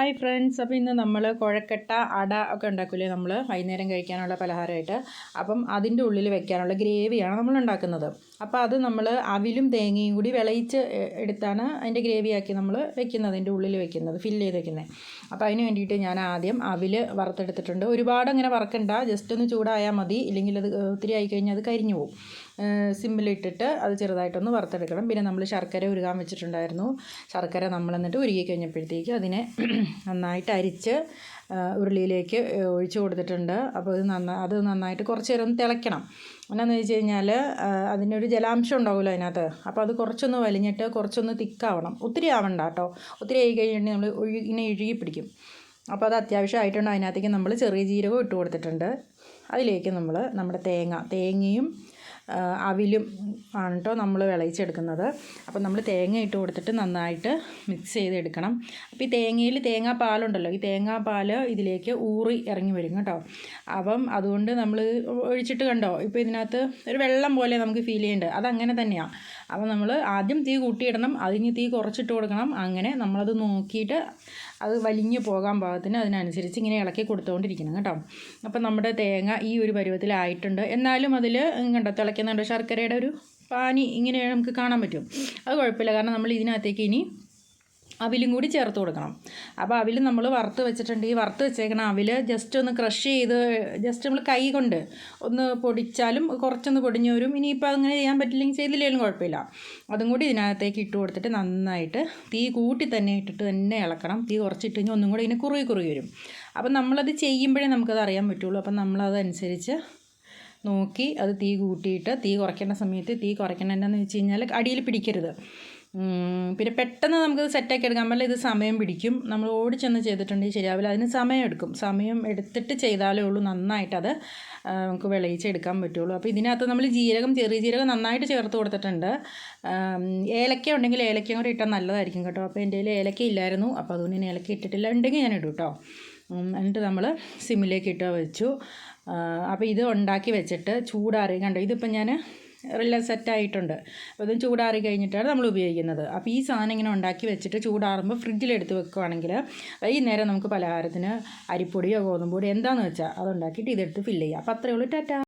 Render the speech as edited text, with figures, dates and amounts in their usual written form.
Hi friends, അപ്പോൾ ഇന്ന് നമ്മൾ കുഴക്കട്ട അട ഒക്കെ ഉണ്ടാക്കില്ലേ നമ്മൾ വൈകുന്നേരം കഴിക്കാനുള്ള പലഹാരമായിട്ട്. അപ്പം അതിൻ്റെ ഉള്ളിൽ വെക്കാനുള്ള ഗ്രേവിയാണ് നമ്മൾ ഉണ്ടാക്കുന്നത്. അപ്പോൾ അത് നമ്മൾ അവിലും തേങ്ങയും കൂടി വിളയിച്ച് എടുത്താണ് അതിൻ്റെ ഗ്രേവിയാക്കി നമ്മൾ വെക്കുന്നത്, അതിൻ്റെ ഉള്ളിൽ വെക്കുന്നത്, ഫില്ല് ചെയ്ത് വെക്കുന്നത്. അപ്പോൾ അതിന് വേണ്ടിയിട്ട് ഞാൻ ആദ്യം അവിൽ വറുത്തെടുത്തിട്ടുണ്ട്. ഒരുപാട് അങ്ങനെ വറക്കണ്ട, ജസ്റ്റ് ഒന്ന് ചൂടായാൽ മതി, ഇല്ലെങ്കിൽ അത് ഒത്തിരി ആയിക്കഴിഞ്ഞാൽ അത് കരിഞ്ഞു പോകും. സിമ്മിലിട്ടിട്ട് അത് ചെറുതായിട്ടൊന്ന് വറുത്തെടുക്കണം. പിന്നെ നമ്മൾ ശർക്കര ഉരുകാൻ വെച്ചിട്ടുണ്ടായിരുന്നു. ശർക്കര നമ്മൾ എന്നിട്ട് ഉരുകി കഴിഞ്ഞപ്പോഴത്തേക്ക് അതിനെ നന്നായിട്ട് അരിച്ച് ഉരുളിയിലേക്ക് ഒഴിച്ച് കൊടുത്തിട്ടുണ്ട്. അപ്പോൾ അത് നന്നായിട്ട് കുറച്ച് നേരം ഒന്ന് തിളയ്ക്കണം. എന്നാന്ന് വെച്ച് കഴിഞ്ഞാൽ അതിനൊരു ജലാംശം ഉണ്ടാവുമല്ലോ അതിനകത്ത്. അപ്പോൾ അത് കുറച്ചൊന്ന് വലിഞ്ഞിട്ട് കുറച്ചൊന്ന് തിക്കാവണം. ഒത്തിരി ആവണ്ട കേട്ടോ, ഒത്തിരി ആയി കഴിഞ്ഞിട്ടുണ്ടെങ്കിൽ നമ്മൾ ഇങ്ങനെ ഇഴുകി പിടിക്കും. അപ്പോൾ അത് അത്യാവശ്യമായിട്ടുണ്ട്. അതിനകത്തേക്ക് നമ്മൾ ചെറിയ ജീരകം ഇട്ട് കൊടുത്തിട്ടുണ്ട്. അതിലേക്ക് നമ്മൾ നമ്മുടെ തേങ്ങയും അവിലും ആണ് കേട്ടോ നമ്മൾ വിളയിച്ചെടുക്കുന്നത്. അപ്പോൾ നമ്മൾ തേങ്ങ ഇട്ട് കൊടുത്തിട്ട് നന്നായിട്ട് മിക്സ് ചെയ്തെടുക്കണം. അപ്പോൾ ഈ തേങ്ങയിൽ തേങ്ങാപ്പാലുണ്ടല്ലോ, ഈ തേങ്ങാപ്പാൽ ഇതിലേക്ക് ഊറി ഇറങ്ങി വരും കേട്ടോ. അപ്പം അതുകൊണ്ട് നമ്മൾ ഒഴിച്ചിട്ട് കണ്ടോ, ഇപ്പോൾ ഇതിനകത്ത് ഒരു വെള്ളം പോലെ നമുക്ക് ഫീൽ ചെയ്യുന്നുണ്ട്. അതങ്ങനെ തന്നെയാണ്. അപ്പോൾ നമ്മൾ ആദ്യം തീ കൂട്ടിയിടണം, അതിന് തീ കുറച്ചിട്ട് കൊടുക്കണം. അങ്ങനെ നമ്മളത് നോക്കിയിട്ട് അത് വലിഞ്ഞു പോകാൻ പാകത്തിന് അതിനനുസരിച്ച് ഇങ്ങനെ ഇളക്കി കൊടുത്തുകൊണ്ടിരിക്കണം കേട്ടോ. അപ്പം നമ്മുടെ തേങ്ങ ഈ ഒരു പരുവത്തിലായിട്ടുണ്ട്. എന്നാലും അതിൽ കണ്ടോ തിളയ്ക്കുന്നുണ്ട്, ശർക്കരയുടെ ഒരു പാനി ഇങ്ങനെ നമുക്ക് കാണാൻ പറ്റും. അത് കുഴപ്പമില്ല, കാരണം നമ്മൾ ഇതിനകത്തേക്ക് ഇനി അവിലും കൂടി ചേർത്ത് കൊടുക്കണം. അപ്പോൾ അവിൽ നമ്മൾ വറുത്ത് വെച്ചിട്ടുണ്ട്. ഈ വറുത്ത് വെച്ചേക്കണം അവിൽ ജസ്റ്റ് ഒന്ന് ക്രഷ് ചെയ്ത് ജസ്റ്റ് നമ്മൾ കൈ കൊണ്ട് ഒന്ന് പൊടിച്ചാലും കുറച്ചൊന്ന് പൊടിഞ്ഞു വരും. ഇനിയിപ്പോൾ അങ്ങനെ ചെയ്യാൻ പറ്റില്ലെങ്കിൽ ചെയ്തില്ലെങ്കിലും കുഴപ്പമില്ല. അതും കൂടി ഇതിനകത്തേക്ക് ഇട്ട് കൊടുത്തിട്ട് നന്നായിട്ട് തീ കൂട്ടി തന്നെ ഇട്ടിട്ട് തന്നെ ഇളക്കണം. തീ കുറച്ചിട്ട് കഴിഞ്ഞാൽ ഒന്നും കൂടി ഇങ്ങനെ കുറുകി വരും. അപ്പം നമ്മളത് ചെയ്യുമ്പോഴേ നമുക്കത് അറിയാൻ പറ്റുള്ളൂ. അപ്പം നമ്മളതനുസരിച്ച് നോക്കി അത് തീ കൂട്ടിയിട്ട് തീ കുറയ്ക്കേണ്ട സമയത്ത് തീ കുറയ്ക്കണം. എന്താണെന്ന് വെച്ച് കഴിഞ്ഞാൽ അടിയിൽ പിടിക്കരുത്. പിന്നെ പെട്ടെന്ന് നമുക്കത് സെറ്റാക്കി എടുക്കാൻ പറ്റില്ല, ഇത് സമയം പിടിക്കും. നമ്മൾ ഓടിച്ചെന്ന് ചെയ്തിട്ടുണ്ടെങ്കിൽ ശരിയാവില്ല, അതിന് സമയം എടുക്കും. സമയം എടുത്തിട്ട് ചെയ്താലേ ഉള്ളൂ നന്നായിട്ടത് നമുക്ക് വിളയിച്ചെടുക്കാൻ പറ്റുള്ളൂ. അപ്പോൾ ഇതിനകത്ത് നമ്മൾ ചെറിയ ജീരകം നന്നായിട്ട് ചേർത്ത് കൊടുത്തിട്ടുണ്ട്. ഏലക്ക ഉണ്ടെങ്കിൽ ഏലക്കയും കൂടി ഇട്ടാൽ നല്ലതായിരിക്കും കേട്ടോ. അപ്പോൾ എൻ്റെ കയ്യിൽ ഏലക്ക ഇല്ലായിരുന്നു, അപ്പോൾ അതുകൊണ്ട് ഞാൻ ഏലക്ക ഇട്ടിട്ടില്ല. ഉണ്ടെങ്കിൽ ഞാൻ ഇടും കേട്ടോ. എന്നിട്ട് നമ്മൾ സിമ്മിലേക്ക് ഇട്ട് വെച്ചു. അപ്പോൾ ഇത് ഉണ്ടാക്കി വെച്ചിട്ട് ചൂടാറി കണ്ടോ, ഇതിപ്പോൾ ഞാൻ എല്ലാം സെറ്റായിട്ടുണ്ട്. അപ്പോൾ ഇത് ചൂടാറി കഴിഞ്ഞിട്ടാണ് നമ്മൾ ഉപയോഗിക്കുന്നത്. അപ്പോൾ ഈ സാധനം ഇങ്ങനെ ഉണ്ടാക്കി വെച്ചിട്ട് ചൂടാറുമ്പോൾ ഫ്രിഡ്ജിലെടുത്ത് വെക്കുകയാണെങ്കിൽ വൈകുന്നേരം നമുക്ക് പലഹാരത്തിന് അരിപ്പൊടിയോ ഗോതമ്പ് പൊടിയോ എന്താണെന്ന് വെച്ചാൽ അതുണ്ടാക്കിയിട്ട് ഇതെടുത്ത് ഫില്ല് ചെയ്യാം. അപ്പോൾ അത്രയേ ഉള്ളൂ. ടാറ്റാ.